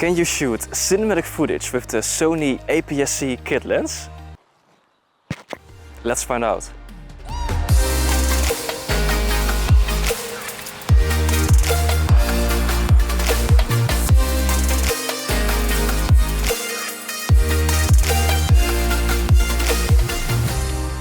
Can you shoot cinematic footage with the Sony APS-C kit lens? Let's find out.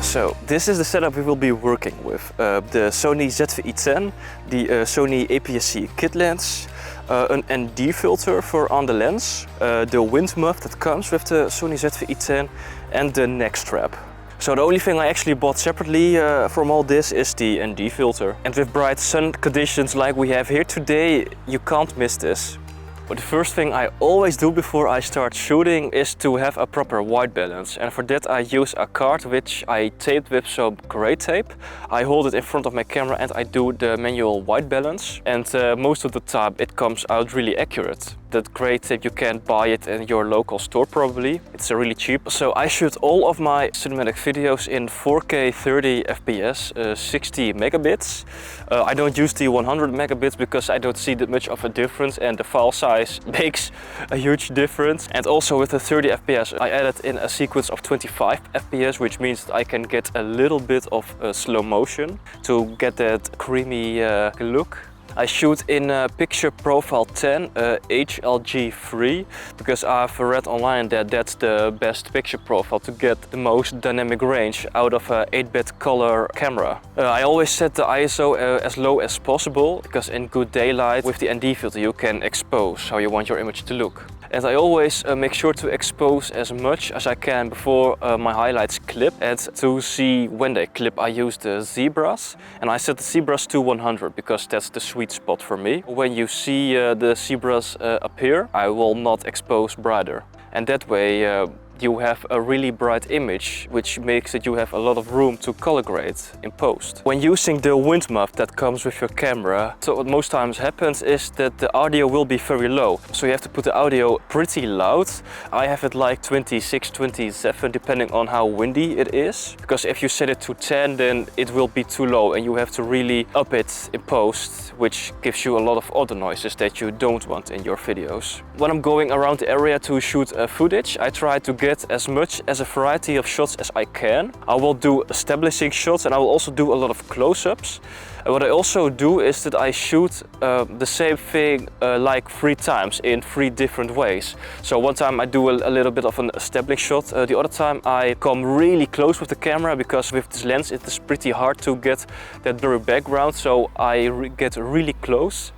So this is the setup we will be working with. The Sony ZV-E10, the Sony APS-C kit lens, an ND filter for on the lens, the wind muff that comes with the Sony ZV-E10 and the neck strap. So the only thing I actually bought separately from all this is the ND filter. And with bright sun conditions like we have here today, you can't miss this. But the first thing I always do before I start shooting is to have a proper white balance. And for that I use a card which I taped with some gray tape. I hold it in front of my camera and I do the manual white balance. And most of the time it comes out really accurate. That gray tape, you can buy it in your local store probably. It's really cheap. So I shoot all of my cinematic videos in 4K 30 FPS, 60 megabits. I don't use the 100 megabits because I don't see that much of a difference and the file size makes a huge difference. And also with the 30 FPS I added in a sequence of 25 FPS, which means that I can get a little bit of slow motion to get that creamy look. I shoot in picture profile 10 HLG3 because I've read online that that's the best picture profile to get the most dynamic range out of a 8-bit color camera. I always set the ISO as low as possible because in good daylight with the ND filter you can expose how you want your image to look. And I always make sure to expose as much as I can before my highlights clip. And to see when they clip I use the zebras. And I set the zebras to 100 because that's the sweet spot for me. When you see the zebras appear, I will not expose brighter. And that way you have a really bright image, which makes it you have a lot of room to color grade in post. When using the wind muff that comes with your camera, so what most times happens is that the audio will be very low. So you have to put the audio pretty loud. I have it like 26, 27, depending on how windy it is. Because if you set it to 10, then it will be too low and you have to really up it in post, which gives you a lot of other noises that you don't want in your videos. When I'm going around the area to shoot footage, I try to get as much as a variety of shots as I can. I will do establishing shots and I will also do a lot of close-ups. What I also do is that I shoot the same thing like 3 times in 3 different ways. So one time I do a little bit of an establishing shot. The other time I come really close with the camera because with this lens it is pretty hard to get that blurry background. So I get really close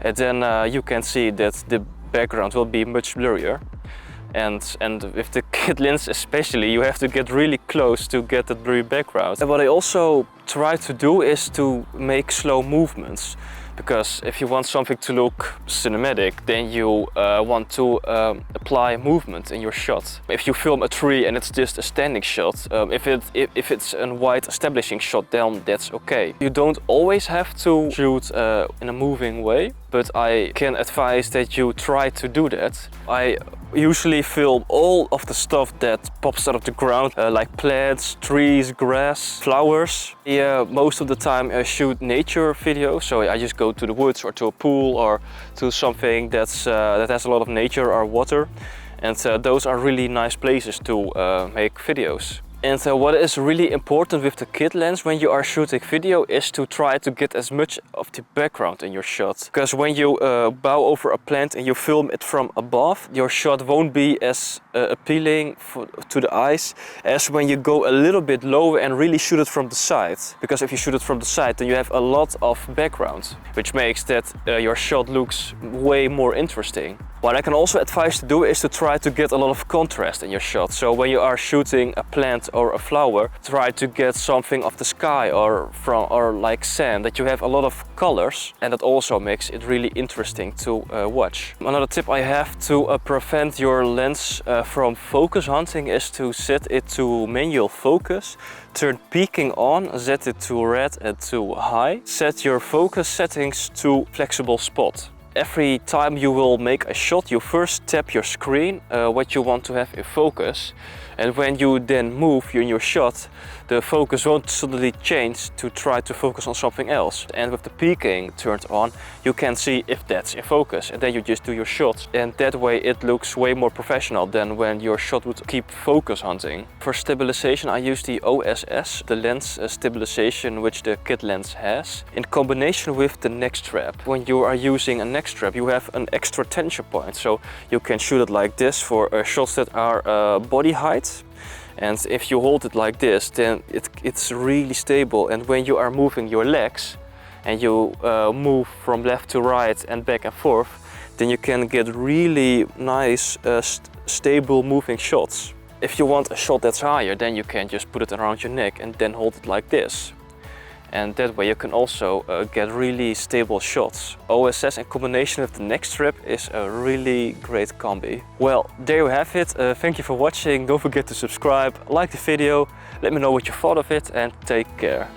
and then you can see that the background will be much blurrier. And with the kit lens especially, you have to get really close to get that blurry background. And what I also try to do is to make slow movements. Because if you want something to look cinematic, then you want to apply movement in your shot. If you film a tree and it's just a standing shot, if it's a wide establishing shot, then that's okay. You don't always have to shoot in a moving way, but I can advise that you try to do that. I usually film all of the stuff that pops out of the ground, like plants, trees, grass, flowers. Most of the time I shoot nature videos, so I just go to the woods or to a pool or to something that has a lot of nature or water. And those are really nice places to make videos. And what is really important with the kit lens when you are shooting video is to try to get as much of the background in your shot. Because when you bow over a plant and you film it from above, your shot won't be as appealing to the eyes as when you go a little bit lower and really shoot it from the side. Because if you shoot it from the side, then you have a lot of background, which makes that your shot looks way more interesting. What I can also advise to do is to try to get a lot of contrast in your shot. So when you are shooting a plant or a flower, try to get something of the sky or like sand, that you have a lot of colors, and that also makes it really interesting to watch. Another tip I have to prevent your lens from focus hunting is to set it to manual focus, turn peaking on, set it to red and to high, set your focus settings to flexible spot. Every time you will make a shot, you first tap your screen, what you want to have in focus. And when you then move in your shot, the focus won't suddenly change to try to focus on something else. And with the peaking turned on, you can see if that's in focus. And then you just do your shots. And that way it looks way more professional than when your shot would keep focus hunting. For stabilization, I use the OSS, the lens stabilization which the kit lens has, in combination with the neck strap. When you are using a neck strap, you have an extra tension point. So you can shoot it like this for shots that are body height. And if you hold it like this, then it's really stable. And when you are moving your legs and you move from left to right and back and forth, then you can get really nice stable moving shots. If you want a shot that's higher, then you can just put it around your neck and then hold it like this. And that way you can also get really stable shots. OSS in combination with the neck strap is a really great combi. Well, there you have it. Thank you for watching. Don't forget to subscribe, like the video, let me know what you thought of it, and take care.